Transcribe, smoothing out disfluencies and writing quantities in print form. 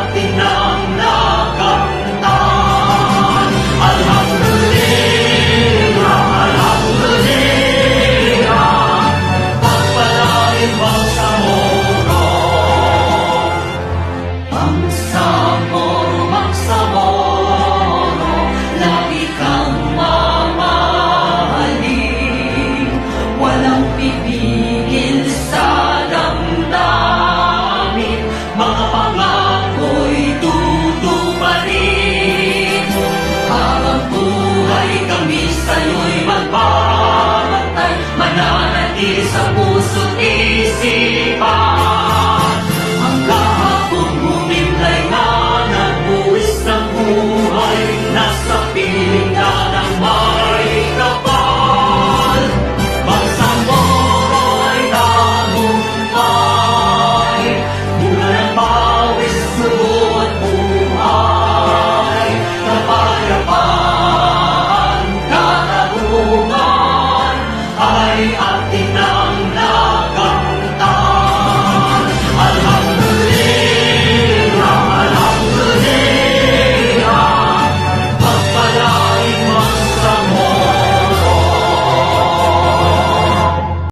atin ang nakamtan. Alhamdulillah, alhamdulillah, pagpalain Bangsamoro. Bangsamoro, Bangsamoro, lagi kang mamahalin, walang pipigil sa damdamin, mga pangako'y tutuparin. Habang buhay kami sa'yo'y magbabantay, mananatili sa